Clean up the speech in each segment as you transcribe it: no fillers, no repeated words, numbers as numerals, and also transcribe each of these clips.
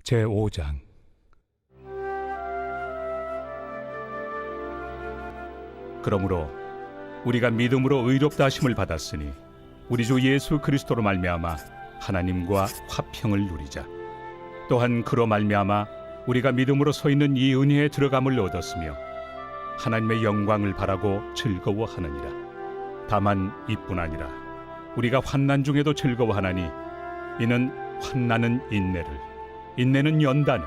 제5장. 그러므로 우리가 믿음으로 의롭다 하심을 받았으니 우리 주 예수 그리스도로 말미암아 하나님과 화평을 누리자. 또한 그로 말미암아 우리가 믿음으로 서 있는 이 은혜에 들어감을 얻었으며 하나님의 영광을 바라고 즐거워하느니라. 다만 이뿐 아니라 우리가 환난 중에도 즐거워하나니 이는 환난은 인내를, 인내는 연단을,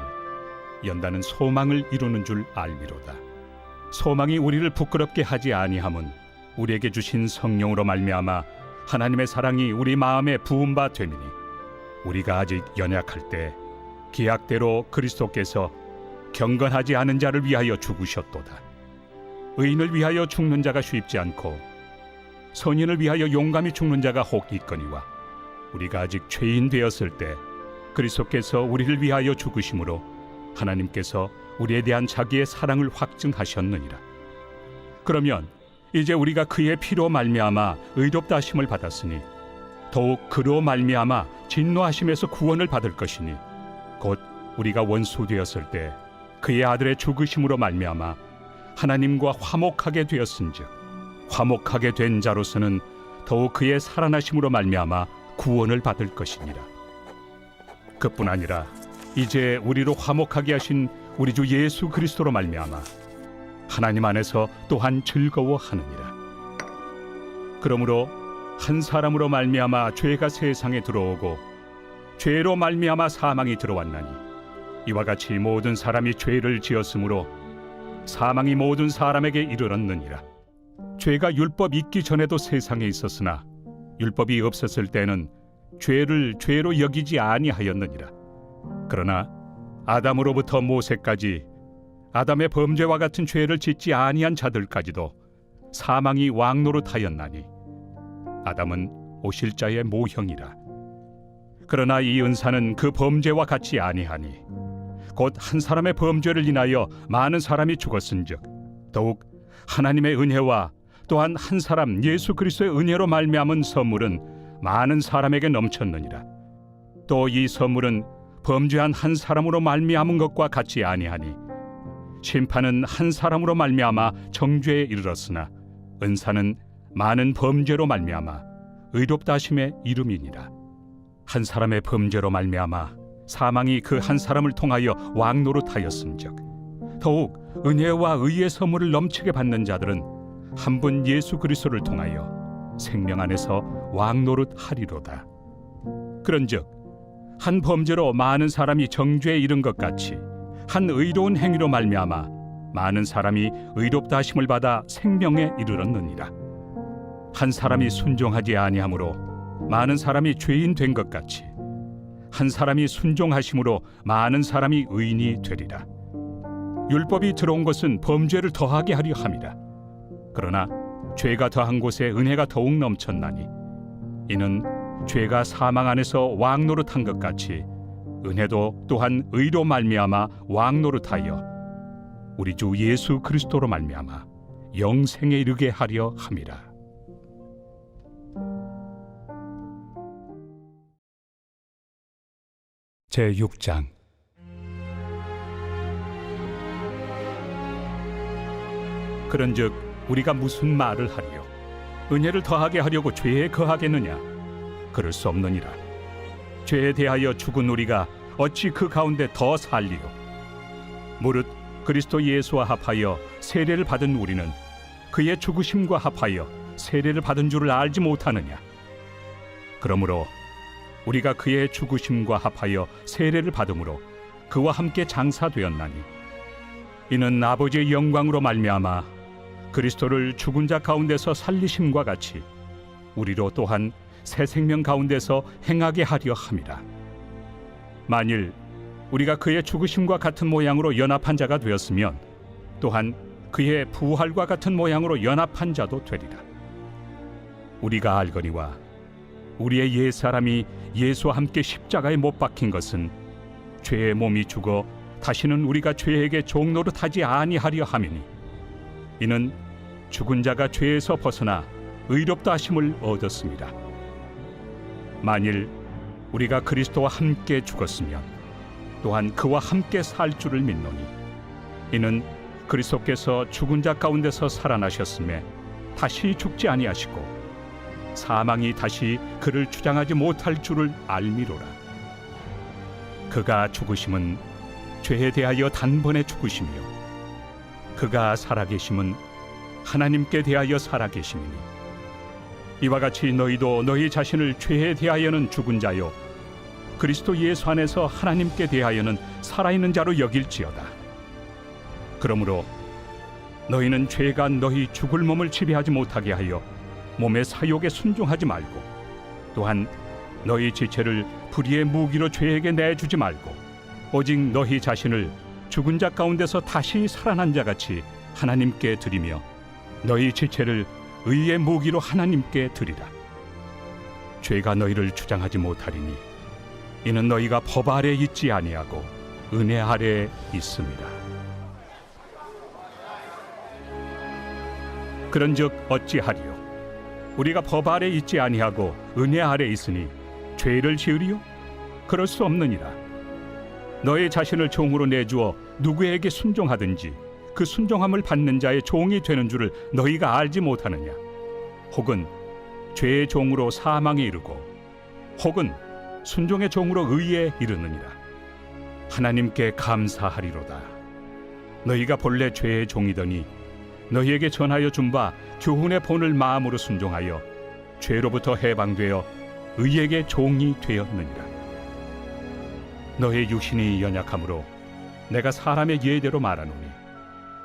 연단은 소망을 이루는 줄 알미로다. 소망이 우리를 부끄럽게 하지 아니함은 우리에게 주신 성령으로 말미암아 하나님의 사랑이 우리 마음에 부은 바 됨이니 우리가 아직 연약할 때 기약대로 그리스도께서 경건하지 않은 자를 위하여 죽으셨도다. 의인을 위하여 죽는 자가 쉽지 않고 선인을 위하여 용감히 죽는 자가 혹 있거니와 우리가 아직 죄인 되었을 때 그리스도께서 우리를 위하여 죽으심으로 하나님께서 우리에 대한 자기의 사랑을 확증하셨느니라. 그러면 이제 우리가 그의 피로 말미암아 의롭다 하심을 받았으니 더욱 그로 말미암아 진노하심에서 구원을 받을 것이니 곧 우리가 원수 되었을 때 그의 아들의 죽으심으로 말미암아 하나님과 화목하게 되었은즉 화목하게 된 자로서는 더욱 그의 살아나심으로 말미암아 구원을 받을 것이니라. 그뿐 아니라 이제 우리로 화목하게 하신 우리 주 예수 그리스도로 말미암아 하나님 안에서 또한 즐거워하느니라. 그러므로 한 사람으로 말미암아 죄가 세상에 들어오고 죄로 말미암아 사망이 들어왔나니 이와 같이 모든 사람이 죄를 지었으므로 사망이 모든 사람에게 이르렀느니라. 죄가 율법 있기 전에도 세상에 있었으나 율법이 없었을 때는 죄를 죄로 여기지 아니하였느니라. 그러나 아담으로부터 모세까지 아담의 범죄와 같은 죄를 짓지 아니한 자들까지도 사망이 왕노릇하였나니 아담은 오실 자의 모형이라. 그러나 이 은사는 그 범죄와 같이 아니하니 곧 한 사람의 범죄를 인하여 많은 사람이 죽었은즉 더욱 하나님의 은혜와 또한 한 사람 예수 그리스도의 은혜로 말미암은 선물은 많은 사람에게 넘쳤느니라. 또 이 선물은 범죄한 한 사람으로 말미암은 것과 같이 아니하니 심판은 한 사람으로 말미암아 정죄에 이르렀으나 은사는 많은 범죄로 말미암아 의롭다 하심의 이름이니라. 한 사람의 범죄로 말미암아 사망이 그 한 사람을 통하여 왕노릇하였음즉 더욱 은혜와 의의 선물을 넘치게 받는 자들은 한 분 예수 그리스도를 통하여 생명 안에서 왕노릇하리로다. 그런즉 한 범죄로 많은 사람이 정죄에 이른 것 같이 한 의로운 행위로 말미암아 많은 사람이 의롭다 하심을 받아 생명에 이르렀느니라. 한 사람이 순종하지 아니하므로 많은 사람이 죄인 된 것 같이 한 사람이 순종하심으로 많은 사람이 의인이 되리라. 율법이 들어온 것은 범죄를 더하게 하려 함이라. 그러나 죄가 더한 곳에 은혜가 더욱 넘쳤나니 이는 죄가 사망 안에서 왕노릇한 것 같이 은혜도 또한 의로 말미암아 왕노릇하여 우리 주 예수 그리스도로 말미암아 영생에 이르게 하려 함이라. 제6장. 그런즉 우리가 무슨 말을 하리요? 은혜를 더하게 하려고 죄에 거하겠느냐? 그럴 수 없느니라. 죄에 대하여 죽은 우리가 어찌 그 가운데 더 살리요? 무릇 그리스도 예수와 합하여 세례를 받은 우리는 그의 죽으심과 합하여 세례를 받은 줄을 알지 못하느냐? 그러므로 우리가 그의 죽으심과 합하여 세례를 받음으로 그와 함께 장사되었나니 이는 아버지의 영광으로 말미암아 그리스도를 죽은 자 가운데서 살리심과 같이 우리로 또한 새 생명 가운데서 행하게 하려 함이라. 만일 우리가 그의 죽으심과 같은 모양으로 연합한 자가 되었으면 또한 그의 부활과 같은 모양으로 연합한 자도 되리라. 우리가 알거니와 우리의 옛사람이 예수와 함께 십자가에 못 박힌 것은 죄의 몸이 죽어 다시는 우리가 죄에게 종노릇하지 아니하려 함이니 이는 죽은 자가 죄에서 벗어나 의롭다 하심을 얻었습니다. 만일 우리가 그리스도와 함께 죽었으면 또한 그와 함께 살 줄을 믿노니 이는 그리스도께서 죽은 자 가운데서 살아나셨음에 다시 죽지 아니하시고 사망이 다시 그를 주장하지 못할 줄을 알미로라. 그가 죽으심은 죄에 대하여 단번에 죽으시며 그가 살아계심은 하나님께 대하여 살아계심이니 이와 같이 너희도 너희 자신을 죄에 대하여는 죽은 자요 그리스도 예수 안에서 하나님께 대하여는 살아있는 자로 여길지어다. 그러므로 너희는 죄가 너희 죽을 몸을 지배하지 못하게 하여 몸의 사욕에 순종하지 말고 또한 너희 지체를 불의의 무기로 죄에게 내주지 말고 오직 너희 자신을 죽은 자 가운데서 다시 살아난 자같이 하나님께 드리며 너희 지체를 의의 무기로 하나님께 드리라. 죄가 너희를 주장하지 못하리니 이는 너희가 법 아래 있지 아니하고 은혜 아래 있습니다. 그런즉 어찌하리요? 우리가 법 아래 있지 아니하고 은혜 아래 있으니 죄를 지으리요? 그럴 수 없느니라. 너희 자신을 종으로 내주어 누구에게 순종하든지 그 순종함을 받는 자의 종이 되는 줄을 너희가 알지 못하느냐? 혹은 죄의 종으로 사망에 이르고 혹은 순종의 종으로 의에 이르느니라. 하나님께 감사하리로다. 너희가 본래 죄의 종이더니 너희에게 전하여 준 바 교훈의 본을 마음으로 순종하여 죄로부터 해방되어 의에게 종이 되었느니라. 너희 육신이 연약하므로 내가 사람의 예대로 말하노니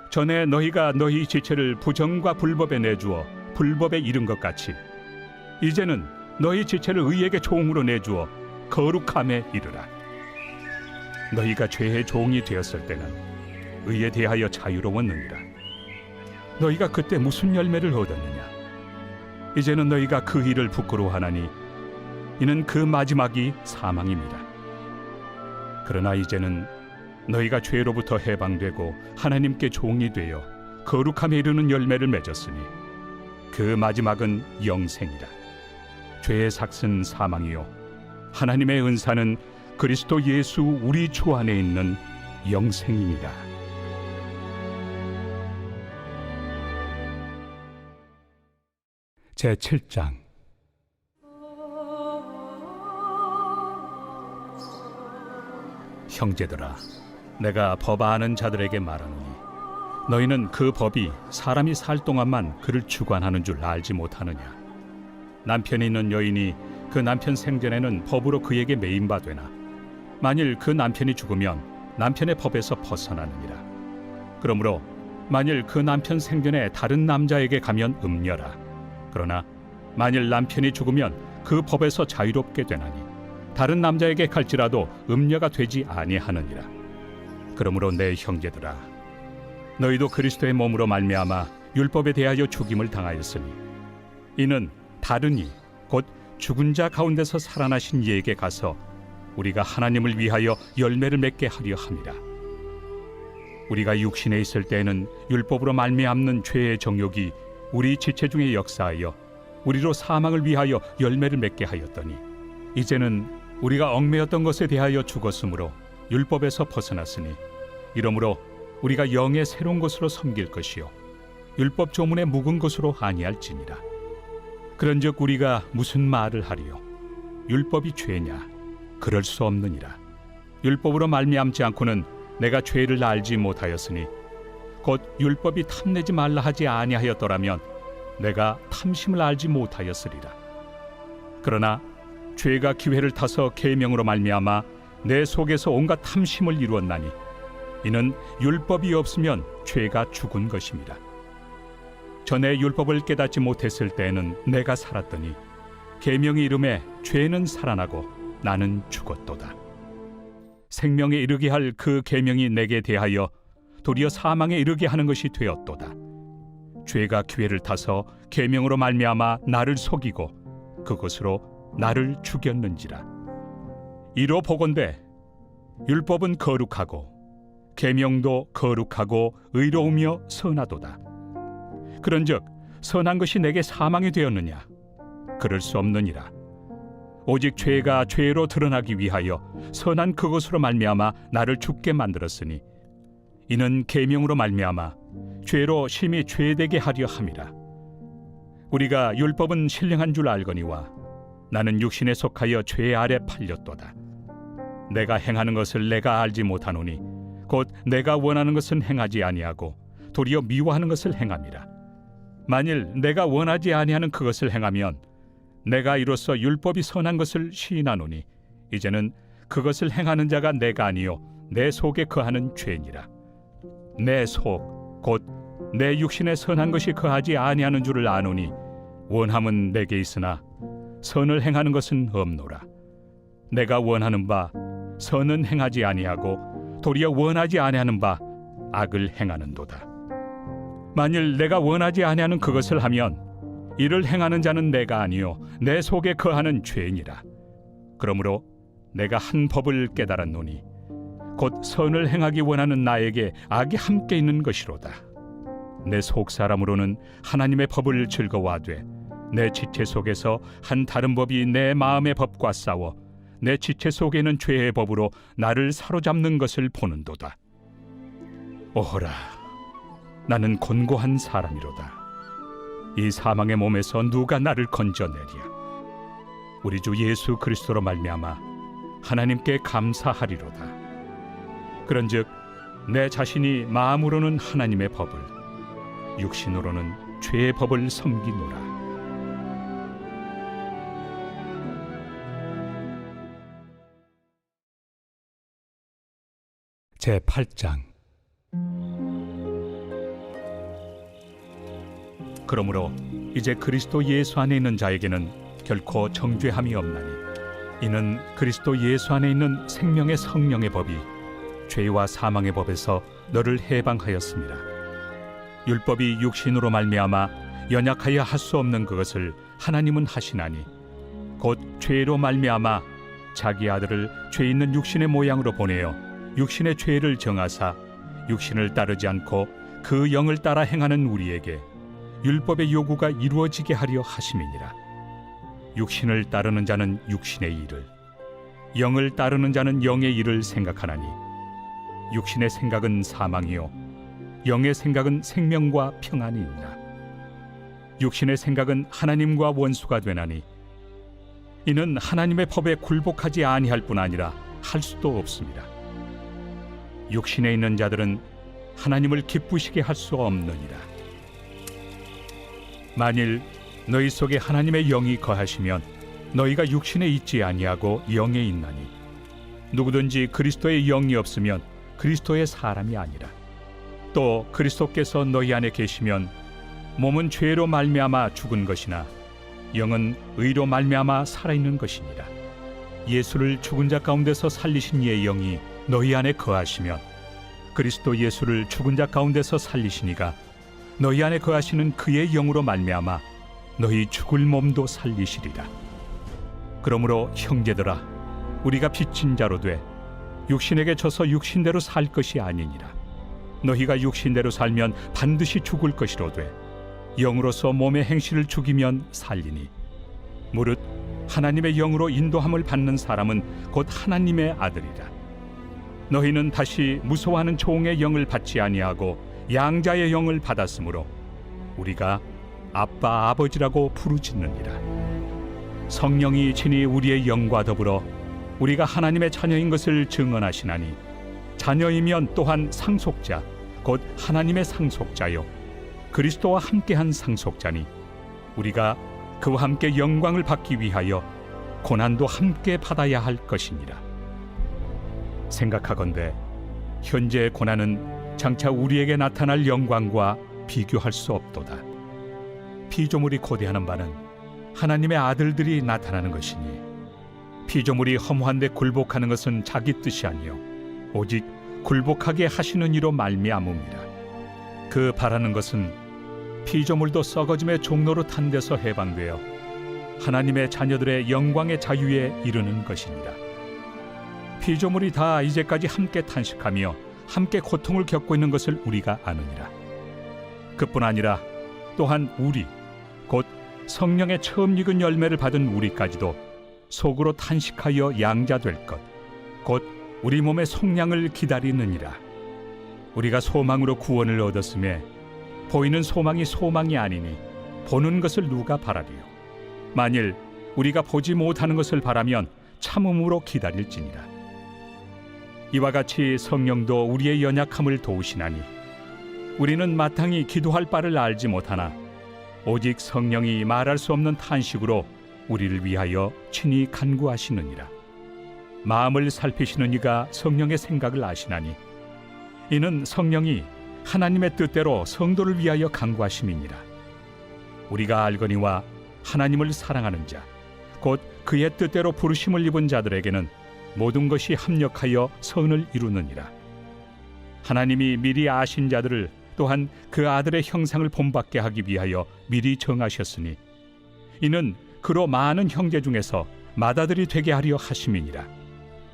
전에 너희가 너희 지체를 부정과 불법에 내주어 불법에 이른 것 같이 이제는 너희 지체를 의에게 종으로 내주어 거룩함에 이르라. 너희가 죄의 종이 되었을 때는 의에 대하여 자유로웠느니라. 너희가 그때 무슨 열매를 얻었느냐? 이제는 너희가 그 일을 부끄러워하나니 이는 그 마지막이 사망입니다. 그러나 이제는 너희가 죄로부터 해방되고 하나님께 종이 되어 거룩함에 이르는 열매를 맺었으니 그 마지막은 영생이라. 죄의 삭은 사망이요 하나님의 은사는 그리스도 예수 우리 주 안에 있는 영생입니다. 제7장. 형제들아, 내가 법 아는 자들에게 말하노니 너희는 그 법이 사람이 살 동안만 그를 주관하는 줄 알지 못하느냐? 남편이 있는 여인이 그 남편 생전에는 법으로 그에게 매인 바 되나 만일 그 남편이 죽으면 남편의 법에서 벗어나느니라. 그러므로 만일 그 남편 생전에 다른 남자에게 가면 음녀라. 그러나 만일 남편이 죽으면 그 법에서 자유롭게 되나니 다른 남자에게 갈지라도 음녀가 되지 아니하느니라. 그러므로 내 형제들아, 너희도 그리스도의 몸으로 말미암아 율법에 대하여 죽임을 당하였으니 이는 다른 이 곧 죽은 자 가운데서 살아나신 이에게 가서 우리가 하나님을 위하여 열매를 맺게 하려 함이라. 우리가 육신에 있을 때에는 율법으로 말미암는 죄의 정욕이 우리 지체 중에 역사하여 우리로 사망을 위하여 열매를 맺게 하였더니 이제는 우리가 얽매였던 것에 대하여 죽었으므로 율법에서 벗어났으니 이러므로 우리가 영의 새로운 것으로 섬길 것이요 율법 조문의 묵은 것으로 아니할지니라. 그런즉 우리가 무슨 말을 하리요? 율법이 죄냐? 그럴 수 없느니라. 율법으로 말미암지 않고는 내가 죄를 알지 못하였으니 곧 율법이 탐내지 말라 하지 아니하였더라면 내가 탐심을 알지 못하였으리라. 그러나 죄가 기회를 타서 계명으로 말미암아 내 속에서 온갖 탐심을 이루었나니 이는 율법이 없으면 죄가 죽은 것입니다. 전에 율법을 깨닫지 못했을 때에는 내가 살았더니 계명이 이름에 죄는 살아나고 나는 죽었도다. 생명에 이르게 할 그 계명이 내게 대하여 도리어 사망에 이르게 하는 것이 되었도다. 죄가 기회를 타서 계명으로 말미암아 나를 속이고 그것으로 나를 죽였는지라. 이로 보건대 율법은 거룩하고 계명도 거룩하고 의로우며 선하도다. 그런즉 선한 것이 내게 사망이 되었느냐? 그럴 수 없느니라. 오직 죄가 죄로 드러나기 위하여 선한 그것으로 말미암아 나를 죽게 만들었으니 이는 계명으로 말미암아 죄로 심히 죄되게 하려 함이라. 우리가 율법은 신령한 줄 알거니와 나는 육신에 속하여 죄 아래 팔렸도다. 내가 행하는 것을 내가 알지 못하노니 곧 내가 원하는 것은 행하지 아니하고 도리어 미워하는 것을 행함이라. 만일 내가 원하지 아니하는 그것을 행하면 내가 이로써 율법이 선한 것을 시인하노니 이제는 그것을 행하는 자가 내가 아니요 내 속에 거하는 죄니라. 내 속 곧 내 육신에 선한 것이 거하지 아니하는 줄을 아노니 원함은 내게 있으나 선을 행하는 것은 없노라. 내가 원하는 바 선은 행하지 아니하고 도리어 원하지 아니하는 바 악을 행하는도다. 만일 내가 원하지 아니하는 그것을 하면 이를 행하는 자는 내가 아니요 내 속에 거하는 죄니라. 그러므로 내가 한 법을 깨달았노니 곧 선을 행하기 원하는 나에게 악이 함께 있는 것이로다. 내 속 사람으로는 하나님의 법을 즐거워하되 내 지체 속에서 한 다른 법이 내 마음의 법과 싸워 내 지체 속에는 죄의 법으로 나를 사로잡는 것을 보는도다. 오호라, 나는 곤고한 사람이로다. 이 사망의 몸에서 누가 나를 건져내랴. 우리 주 예수 그리스도로 말미암아 하나님께 감사하리로다. 그런즉 내 자신이 마음으로는 하나님의 법을, 육신으로는 죄의 법을 섬기노라. 제8장. 그러므로 이제 그리스도 예수 안에 있는 자에게는 결코 정죄함이 없나니 이는 그리스도 예수 안에 있는 생명의 성령의 법이 죄와 사망의 법에서 너를 해방하였습니다. 율법이 육신으로 말미암아 연약하여 할 수 없는 그것을 하나님은 하시나니 곧 죄로 말미암아 자기 아들을 죄 있는 육신의 모양으로 보내어 육신의 죄를 정하사 육신을 따르지 않고 그 영을 따라 행하는 우리에게 율법의 요구가 이루어지게 하려 하심이니라. 육신을 따르는 자는 육신의 일을, 영을 따르는 자는 영의 일을 생각하나니 육신의 생각은 사망이요 영의 생각은 생명과 평안이 있나. 육신의 생각은 하나님과 원수가 되나니 이는 하나님의 법에 굴복하지 아니할 뿐 아니라 할 수도 없습니다. 육신에 있는 자들은 하나님을 기쁘시게 할 수 없느니라. 만일 너희 속에 하나님의 영이 거하시면 너희가 육신에 있지 아니하고 영에 있나니 누구든지 그리스도의 영이 없으면 그리스도의 사람이 아니라. 또 그리스도께서 너희 안에 계시면 몸은 죄로 말미암아 죽은 것이나 영은 의로 말미암아 살아있는 것이니라. 예수를 죽은 자 가운데서 살리신 이의 영이 너희 안에 거하시면 그리스도 예수를 죽은 자 가운데서 살리시니가 너희 안에 거하시는 그의 영으로 말미암아 너희 죽을 몸도 살리시리라. 그러므로 형제들아, 우리가 빚진 자로 돼 육신에게 져서 육신대로 살 것이 아니니라. 너희가 육신대로 살면 반드시 죽을 것이로되 영으로서 몸의 행실을 죽이면 살리니 무릇 하나님의 영으로 인도함을 받는 사람은 곧 하나님의 아들이라. 너희는 다시 무서워하는 종의 영을 받지 아니하고 양자의 영을 받았으므로 우리가 아빠 아버지라고 부르짖느니라. 성령이 친히 우리의 영과 더불어 우리가 하나님의 자녀인 것을 증언하시나니 자녀이면 또한 상속자 곧 하나님의 상속자요 그리스도와 함께한 상속자니 우리가 그와 함께 영광을 받기 위하여 고난도 함께 받아야 할 것이니라. 생각하건대 현재의 고난은 장차 우리에게 나타날 영광과 비교할 수 없도다. 피조물이 고대하는 바는 하나님의 아들들이 나타나는 것이니 피조물이 허무한 데 굴복하는 것은 자기 뜻이 아니요 오직 굴복하게 하시는 이로 말미암음이라. 그 바라는 것은 피조물도 썩어짐의 종로로 탄 데서 해방되어 하나님의 자녀들의 영광의 자유에 이르는 것이니라. 피조물이 다 이제까지 함께 탄식하며 함께 고통을 겪고 있는 것을 우리가 아느니라. 그뿐 아니라 또한 우리 곧 성령의 처음 익은 열매를 받은 우리까지도 속으로 탄식하여 양자될 것 곧 우리 몸의 속량을 기다리느니라. 우리가 소망으로 구원을 얻었음에 보이는 소망이 소망이 아니니 보는 것을 누가 바라리요. 만일 우리가 보지 못하는 것을 바라면 참음으로 기다릴지니라. 이와 같이 성령도 우리의 연약함을 도우시나니 우리는 마땅히 기도할 바를 알지 못하나 오직 성령이 말할 수 없는 탄식으로 우리를 위하여 친히 간구하시느니라. 마음을 살피시는 이가 성령의 생각을 아시나니 이는 성령이 하나님의 뜻대로 성도를 위하여 간구하심이니라. 우리가 알거니와 하나님을 사랑하는 자 곧 그의 뜻대로 부르심을 입은 자들에게는 모든 것이 합력하여 선을 이루느니라. 하나님이 미리 아신 자들을 또한 그 아들의 형상을 본받게 하기 위하여 미리 정하셨으니 이는 그로 많은 형제 중에서 맏아들이 되게 하려 하심이니라.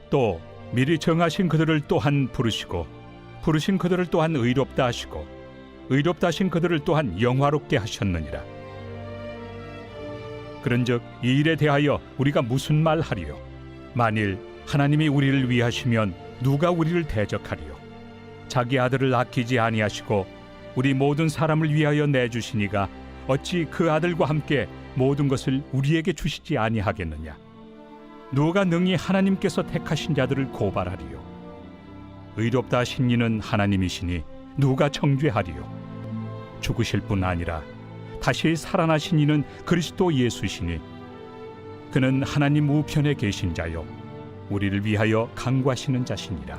또 미리 정하신 그들을 또한 부르시고 부르신 그들을 또한 의롭다 하시고 의롭다 하신 그들을 또한 영화롭게 하셨느니라. 그런즉 이 일에 대하여 우리가 무슨 말 하리요? 만일 하나님이 우리를 위하시면 누가 우리를 대적하리요? 자기 아들을 아끼지 아니하시고 우리 모든 사람을 위하여 내주시니가 어찌 그 아들과 함께 모든 것을 우리에게 주시지 아니하겠느냐? 누가 능히 하나님께서 택하신 자들을 고발하리요? 의롭다 하신 이는 하나님이시니 누가 정죄하리요? 죽으실 뿐 아니라 다시 살아나신 이는 그리스도 예수시니 그는 하나님 우편에 계신 자요 우리를 위하여 간구하시는 자시니라.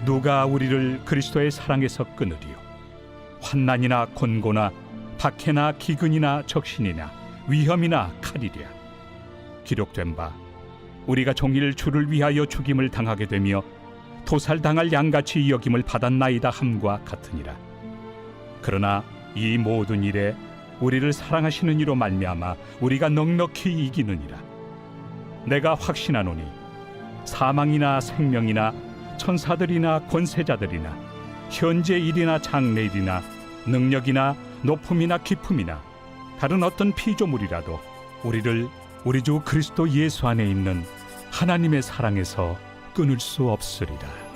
누가 우리를 그리스도의 사랑에서 끊으리요? 환난이나 곤고나 박해나 기근이나 적신이나 위험이나 칼이랴. 기록된 바 우리가 종일 주를 위하여 죽임을 당하게 되며 도살당할 양같이 여김을 받았나이다 함과 같으니라. 그러나 이 모든 일에 우리를 사랑하시는 이로 말미암아 우리가 넉넉히 이기느니라. 내가 확신하노니 사망이나 생명이나 천사들이나 권세자들이나 현재 일이나 장래일이나 능력이나 높음이나 깊음이나 다른 어떤 피조물이라도 우리를 우리 주 그리스도 예수 안에 있는 하나님의 사랑에서 끊을 수 없으리라.